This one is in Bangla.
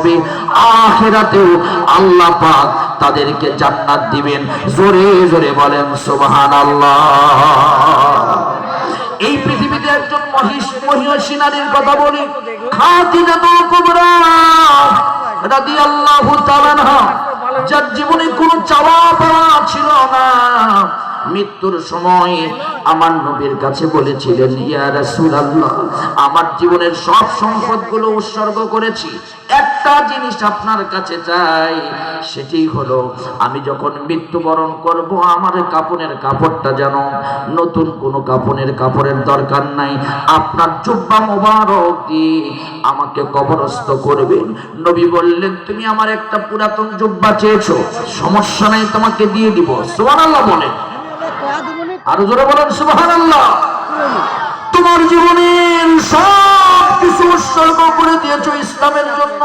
হবে, আখিরাতেও আল্লাহ পাক তাদেরকে জান্নাত দিবেন। জোরে জোরে বলেন সুবহানাল্লাহ। এই পৃথিবীতে একজন মহিষী নারীর কথা বলি, খাদিজাতুল কুবরা রাদিয়াল্লাহু তাআলা আনহা, যার জীবনে কোনো চাওয়া পাওয়া ছিল না। মৃত্যুর সময় আমার নবীর কাছে বলেছিলেন, ইয়া রাসূলুল্লাহ, আমার জীবনের সব সম্পদগুলো উৎসর্গ করেছি, একটা জিনিস আপনার কাছে চাই, সেটি হলো আমি যখন মৃত্যুবরণ করব আমার কাফনের কাপড়টা যেন নতুন কোনো কাপড়ের দরকার নাই, আপনার জুব্বা মোবারক দিয়ে আমাকে কবরস্থ করবেন। নবী বললেন, তুমি আমার একটা পুরাতন জুব্বা চেয়েছো, সমস্যা নাই, তোমাকে দিয়ে দিব। সুবহানাল্লাহ বলেন, আরো জোরে বলেন সুবহানাল্লাহ। তোমার জীবনের সব কিছু উৎসর্গ করে দিয়েছো ইসলামের জন্য।